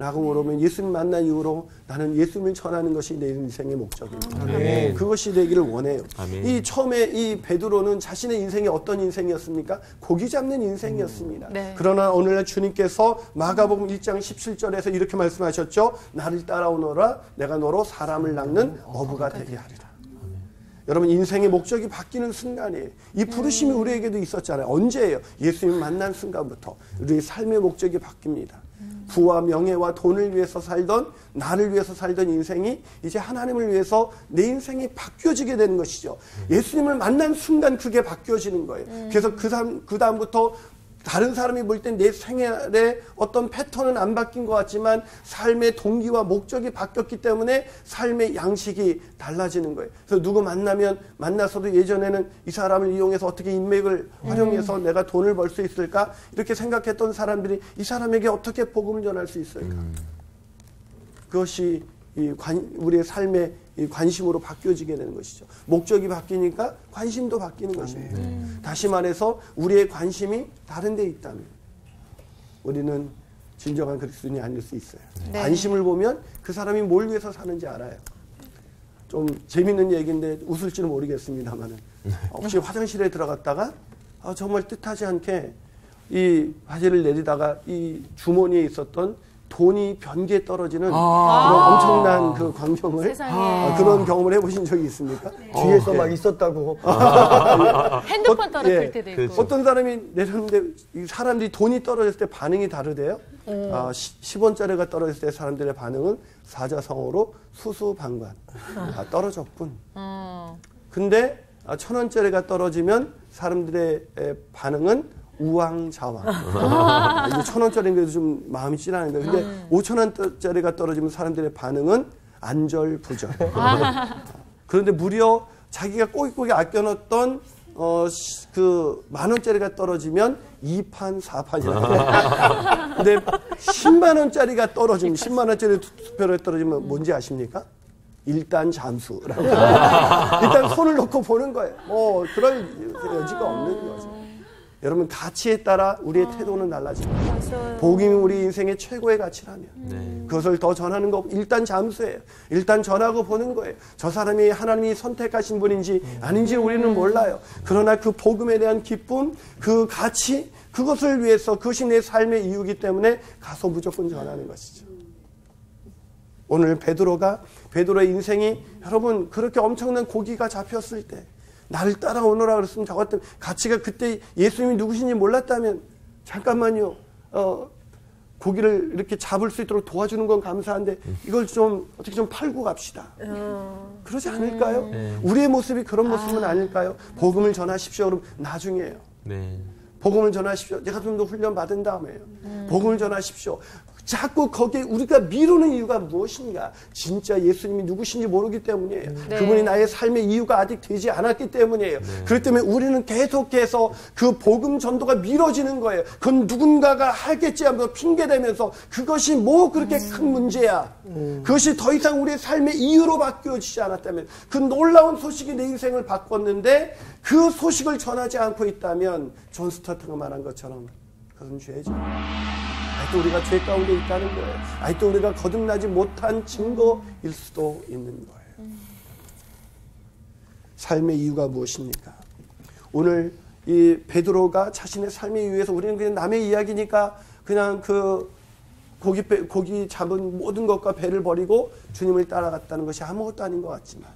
라고 물으면 예수님 만난 이후로 나는 예수님을 전하는 것이 내 인생의 목적입니다. 아멘. 그것이 되기를 원해요. 아멘. 이 처음에 이 베드로는 자신의 인생이 어떤 인생이었습니까? 고기 잡는 인생이었습니다. 네. 그러나 오늘날 주님께서 마가복음 1장 17절에서 이렇게 말씀하셨죠. 나를 따라오너라 내가 너로 사람을 낚는 어부가 되게 하리라. 여러분 인생의 목적이 바뀌는 순간이에요. 이 부르심이 우리에게도 있었잖아요. 언제예요? 예수님 만난 순간부터 우리의 삶의 목적이 바뀝니다. 부와 명예와 돈을 위해서 살던, 나를 위해서 살던 인생이 이제 하나님을 위해서 내 인생이 바뀌어지게 되는 것이죠. 예수님을 만난 순간 그게 바뀌어지는 거예요. 그래서 그 다음부터 다른 사람이 볼 땐 내 생활의 어떤 패턴은 안 바뀐 것 같지만 삶의 동기와 목적이 바뀌었기 때문에 삶의 양식이 달라지는 거예요. 그래서 누구 만나서도 예전에는 이 사람을 이용해서 어떻게 인맥을 활용해서 내가 돈을 벌 수 있을까? 이렇게 생각했던 사람들이 이 사람에게 어떻게 복음을 전할 수 있을까? 그것이 우리의 삶의 관심으로 바뀌어지게 되는 것이죠. 목적이 바뀌니까 관심도 바뀌는 것입니다. 다시 말해서 우리의 관심이 다른 데 있다면 우리는 진정한 그리스도인이 아닐 수 있어요. 네. 관심을 보면 그 사람이 뭘 위해서 사는지 알아요. 좀 재밌는 얘기인데 웃을지는 모르겠습니다만 혹시 화장실에 들어갔다가 정말 뜻하지 않게 이 바지를 내리다가 이 주머니에 있었던 돈이 변기에 떨어지는 그런 엄청난 그 광경을 그런 경험을 해보신 적이 있습니까? 뒤에서 막 있었다고. 핸드폰 떨어질 때도 있고. 그렇죠. 어떤 사람이 내렸는데 이 사람들이 돈이 떨어졌을 때 반응이 다르대요. 10원짜리가 떨어졌을 때 사람들의 반응은 사자성어로 수수방관. 떨어졌군. 근데 1000원짜리가 떨어지면 사람들의 반응은 우왕좌왕. 이제 1000원짜리인데도 좀 마음이 찌라는 거예요. 근데 5000원짜리가 떨어지면 사람들의 반응은 안절부절. 그런데 무려 자기가 꼬깃꼬깃 아껴놨던 그 10,000원짜리가 떨어지면 2판 4판이라고. 근데 10만원짜리가 떨어지면 10만원짜리 투표를 떨어지면 뭔지 아십니까? 일단 잠수라고. 일단 손을 놓고 보는 거예요. 그럴 여지가 없는 거죠. 여러분 가치에 따라 우리의 태도는 달라집니다. 복음이 우리 인생의 최고의 가치라면 그것을 더 전하는 거 일단 잠수해요. 일단 전하고 보는 거예요. 저 사람이 하나님이 선택하신 분인지 아닌지 우리는 몰라요. 그러나 그 복음에 대한 기쁨, 그 가치, 그것을 위해서 그것이 내 삶의 이유이기 때문에 가서 무조건 전하는 것이죠. 오늘 베드로의 인생이 여러분 그렇게 엄청난 고기가 잡혔을 때 나를 따라오너라 그랬으면 저 같은 가치가 그때 예수님이 누구신지 몰랐다면 잠깐만요. 고기를 이렇게 잡을 수 있도록 도와주는 건 감사한데 이걸 좀 어떻게 좀 팔고 갑시다. 그러지 않을까요? 우리의 모습이 그런 모습은 아닐까요? 복음을 전하십시오. 그럼 나중에요. 네. 복음을 전하십시오. 내가 좀 더 훈련 받은 다음에요. 복음을 전하십시오. 자꾸 거기에 우리가 미루는 이유가 무엇인가? 진짜 예수님이 누구신지 모르기 때문이에요. 그분이 나의 삶의 이유가 아직 되지 않았기 때문이에요. 그렇기 때문에 우리는 계속해서 그 복음 전도가 미뤄지는 거예요. 그건 누군가가 하겠지 하면서 핑계대면서 그것이 뭐 그렇게 큰 문제야. 그것이 더 이상 우리의 삶의 이유로 바뀌어지지 않았다면 그 놀라운 소식이 내 인생을 바꿨는데 그 소식을 전하지 않고 있다면 존 스타트가 말한 것처럼 그것은 죄죠. 아직도 우리가 죄 가운데 있다는 거예요. 아직도 우리가 거듭나지 못한 증거일 수도 있는 거예요. 삶의 이유가 무엇입니까? 오늘 이 베드로가 자신의 삶의 이유에서 우리는 그냥 남의 이야기니까 그냥 그 고기 잡은 모든 것과 배를 버리고 주님을 따라갔다는 것이 아무것도 아닌 것 같지만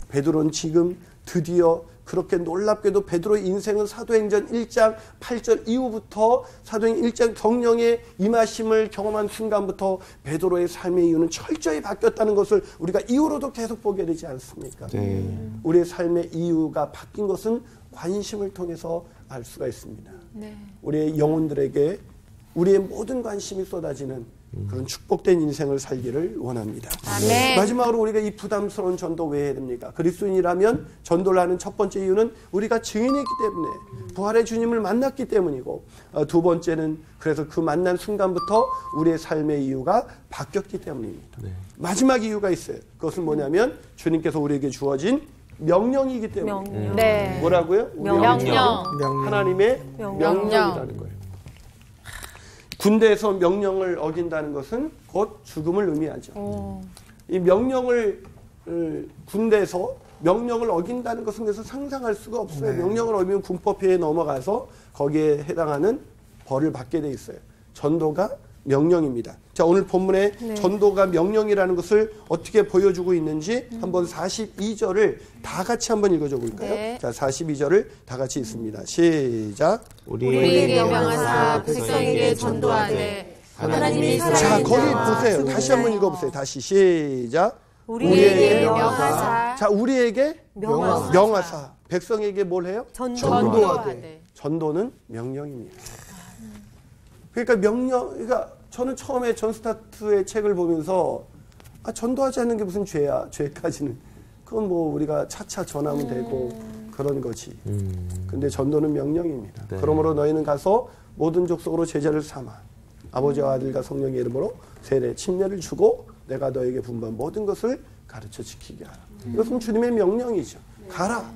베드로는 지금 드디어 그렇게 놀랍게도 베드로의 인생은 사도행전 1장 8절 이후부터 사도행전 1장 성령의 임하심을 경험한 순간부터 베드로의 삶의 이유는 철저히 바뀌었다는 것을 우리가 이후로도 계속 보게 되지 않습니까? 네. 우리의 삶의 이유가 바뀐 것은 관심을 통해서 알 수가 있습니다. 네. 우리의 영혼들에게 우리의 모든 관심이 쏟아지는 그런 축복된 인생을 살기를 원합니다. 아멘. 마지막으로 우리가 이 부담스러운 전도 왜 해야 됩니까? 그리스도인이라면 전도를 하는 첫 번째 이유는 우리가 증인이기 때문에 부활의 주님을 만났기 때문이고 두 번째는 그래서 그 만난 순간부터 우리의 삶의 이유가 바뀌었기 때문입니다. 네. 마지막 이유가 있어요. 그것은 뭐냐면 주님께서 우리에게 주어진 명령이기 때문에. 명령. 네. 뭐라고요? 명령. 하나님의 명령이라는 거예요. 군대에서 명령을 어긴다는 것은 곧 죽음을 의미하죠. 이 명령을 군대에서 명령을 어긴다는 것은 그래서 상상할 수가 없어요. 네. 명령을 어기면 군법회에 넘어가서 거기에 해당하는 벌을 받게 돼 있어요. 전도가 명령입니다. 자, 오늘 본문에 네. 전도가 명령이라는 것을 어떻게 보여주고 있는지 한번 42절을 다 같이 한번 읽어줘 볼까요? 네. 자, 42절을 다 같이 읽습니다. 시작. 우리에게 명하사 백성에게 전도하되 하나님이 자, 살아있는 거기 자와 보세요. 죽은 다시 한번 자여. 읽어보세요. 다시 시작. 우리에게 명하사 자, 우리에게 명하사. 백성에게 뭘 해요? 전도하되. 전도는 명령입니다. 그러니까 그러니까 저는 처음에 존 스타트의 책을 보면서 전도하지 않는 게 무슨 죄야? 죄까지는 그건 뭐 우리가 차차 전하면 되고 그런 거지. 근데 전도는 명령입니다. 네. 그러므로 너희는 가서 모든 족속으로 제자를 삼아 아버지와 아들과 성령의 이름으로 세례 침례를 주고 내가 너에게 분부한 모든 것을 가르쳐 지키게 하라. 이것은 주님의 명령이죠. 가라.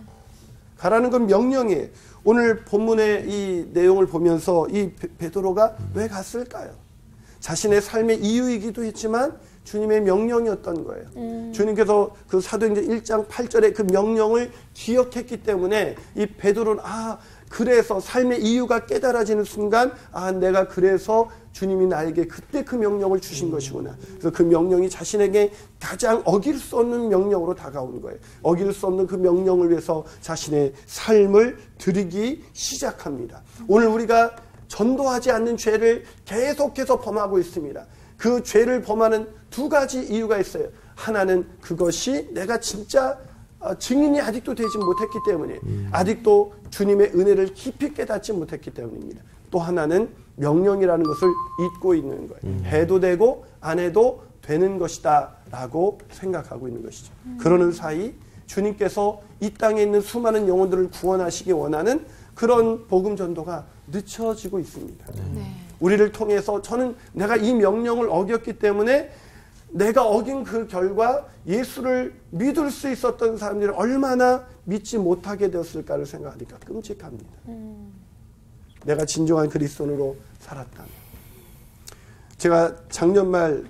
가라는 건 명령이에요. 오늘 본문의 이 내용을 보면서 이 베드로가 왜 갔을까요? 자신의 삶의 이유이기도 했지만 주님의 명령이었던 거예요. 주님께서 그 사도행전 1장 8절의 그 명령을 기억했기 때문에 이 베드로는 그래서 삶의 이유가 깨달아지는 순간 내가 그래서 주님이 나에게 그때 그 명령을 주신 것이구나. 그래서 그 명령이 자신에게 가장 어길 수 없는 명령으로 다가오는 거예요. 어길 수 없는 그 명령을 위해서 자신의 삶을 드리기 시작합니다. 오늘 우리가 전도하지 않는 죄를 계속해서 범하고 있습니다. 그 죄를 범하는 두 가지 이유가 있어요. 하나는 그것이 내가 진짜 증인이 아직도 되지 못했기 때문에 아직도 주님의 은혜를 깊이 깨닫지 못했기 때문입니다. 또 하나는 명령이라는 것을 잊고 있는 거예요. 해도 되고 안 해도 되는 것이다 라고 생각하고 있는 것이죠. 그러는 사이 주님께서 이 땅에 있는 수많은 영혼들을 구원하시기 원하는 그런 복음 전도가 늦춰지고 있습니다. 네. 우리를 통해서 저는 내가 이 명령을 어겼기 때문에 내가 어긴 그 결과 예수를 믿을 수 있었던 사람들이 얼마나 믿지 못하게 되었을까를 생각하니까 끔찍합니다. 내가 진정한 그리스도인으로 살았다면. 제가 작년 말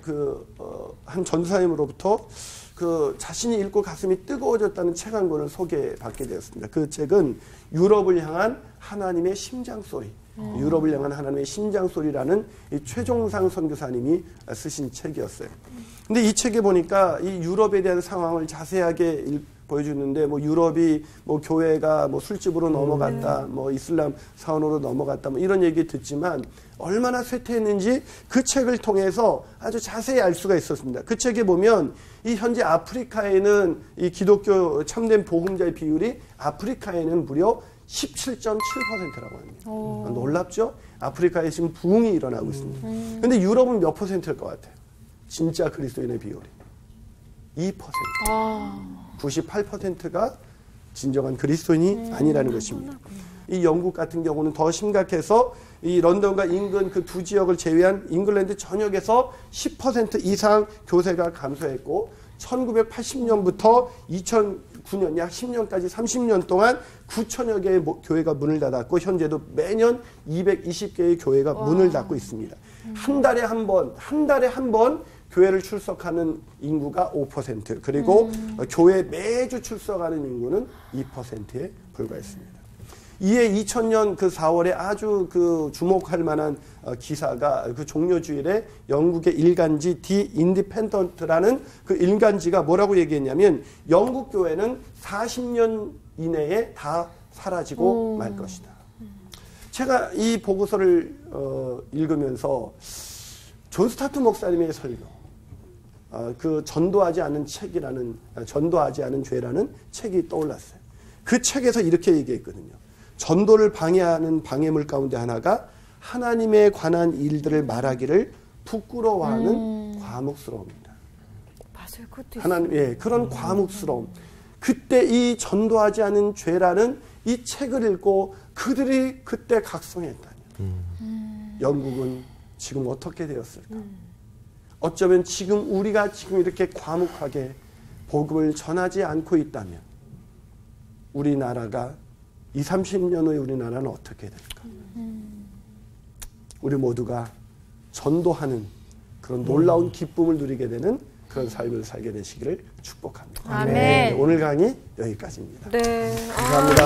한 전사님으로부터 자신이 읽고 가슴이 뜨거워졌다는 책 한 권을 소개받게 되었습니다. 그 책은 유럽을 향한 하나님의 심장소리. 유럽을 향한 하나님의 심장소리라는 이 최종상 선교사님이 쓰신 책이었어요. 근데 이 책에 보니까 이 유럽에 대한 상황을 자세하게 보여주는데 유럽이 교회가 술집으로 넘어갔다, 이슬람 사원으로 넘어갔다, 이런 얘기 듣지만 얼마나 쇠퇴했는지 그 책을 통해서 아주 자세히 알 수가 있었습니다. 그 책에 보면 이 현재 아프리카에는 이 기독교 참된 복음자의 비율이 아프리카에는 무려 17.7%라고 합니다. 놀랍죠? 아프리카에 지금 부흥이 일어나고 있습니다. 근데 유럽은 몇 %일 것 같아요? 진짜 그리스도인의 비율이 2%. 98%가 진정한 그리스도인이 아니라는 것입니다. 이 영국 같은 경우는 더 심각해서 이 런던과 인근 그 두 지역을 제외한 잉글랜드 전역에서 10% 이상 교세가 감소했고 1980년부터 2009년 약 10년까지 30년 동안 9천여 개의 교회가 문을 닫았고 현재도 매년 220개의 교회가 문을 닫고 있습니다. 한 달에 한 번 교회를 출석하는 인구가 5%, 그리고 교회 매주 출석하는 인구는 2%에 불과했습니다. 이에 2000년 그 4월에 아주 그 주목할 만한 기사가 그 종료주일에 영국의 일간지 디 인디펜던트라는 그 일간지가 뭐라고 얘기했냐면 영국 교회는 40년 이내에 다 사라지고 말 것이다. 제가 이 보고서를 읽으면서 존 스타트 목사님의 설교, 그 전도하지 않은 책이라는, 전도하지 않은 죄라는 책이 떠올랐어요. 그 책에서 이렇게 얘기했거든요. 전도를 방해하는 방해물 가운데 하나가 하나님에 관한 일들을 말하기를 부끄러워하는 과묵스러움입니다. 맞아요, 그것도 하나님, 예, 그런 과묵스러움. 그때 이 전도하지 않은 죄라는 이 책을 읽고 그들이 그때 각성했다니. 영국은 지금 어떻게 되었을까? 어쩌면 지금 우리가 지금 이렇게 과묵하게 복음을 전하지 않고 있다면 우리나라가 20, 30년 후에 우리나라는 어떻게 될까? 우리 모두가 전도하는 그런 놀라운 기쁨을 누리게 되는 그런 삶을 살게 되시기를 축복합니다. 아멘. 네, 오늘 강의 여기까지입니다. 네. 감사합니다.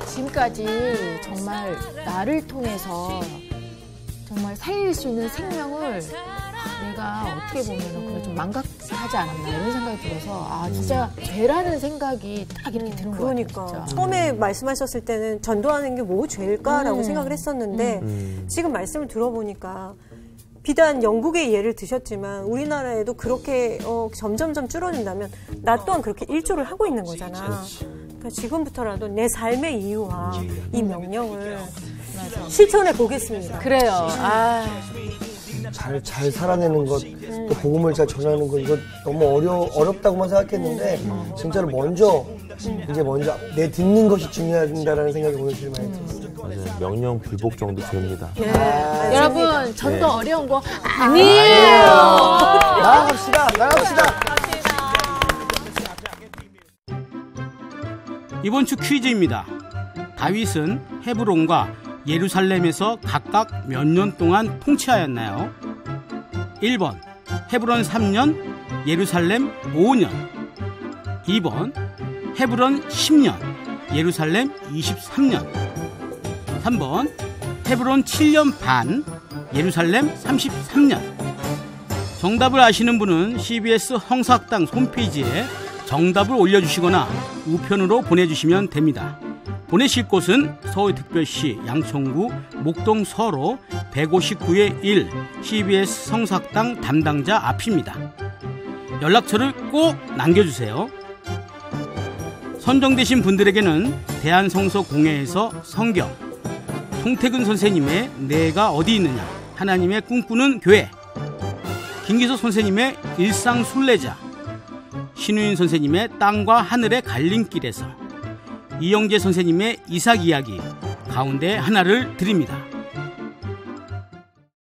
지금까지 정말 나를 통해서 정말 살릴 수 있는 생명을 내가 어떻게 보면 그걸 좀 망각하지 않았나 이런 생각이 들어서 진짜 죄라는 생각이 딱 이렇게 드는 거예요. 그러니까 처음에 말씀하셨을 때는 전도하는 게 뭐 죄일까라고 생각을 했었는데 지금 말씀을 들어보니까 비단 영국의 예를 드셨지만 우리나라에도 그렇게 점점점 줄어든다면 나 또한 그렇게 일조를 하고 있는 거잖아. 그러니까 지금부터라도 내 삶의 이유와 이 명령을 실천해 보겠습니다. 그래요. 잘 살아내는 것, 또 복음을 잘 전하는 것, 이거 너무 어렵다고만 생각했는데, 진짜로 먼저 내 듣는 것이 중요하다라는 생각이 오늘 제일 많이 들었어요. 맞아요. 명령 불복 정도 됩니다. 여러분, 전도 어려운 거 아니에요. 나아갑시다. 이번 주 퀴즈입니다. 다윗은 헤브론과 예루살렘에서 각각 몇 년 동안 통치하였나요? 1번 헤브론 3년, 예루살렘 5년. 2번 헤브론 10년, 예루살렘 23년. 3번 헤브론 7년 반, 예루살렘 33년. 정답을 아시는 분은 CBS 홍사학당 홈페이지에 정답을 올려주시거나 우편으로 보내주시면 됩니다. 보내실 곳은 서울특별시 양천구 목동 서로 159-1 CBS 성사학당 담당자 앞입니다. 연락처를 꼭 남겨주세요. 선정되신 분들에게는 대한성서공회에서 성경, 송태근 선생님의 내가 어디 있느냐, 하나님의 꿈꾸는 교회, 김기서 선생님의 일상순례자, 신우인 선생님의 땅과 하늘의 갈림길에서, 이영재 선생님의 이삭 이야기 가운데 하나를 드립니다.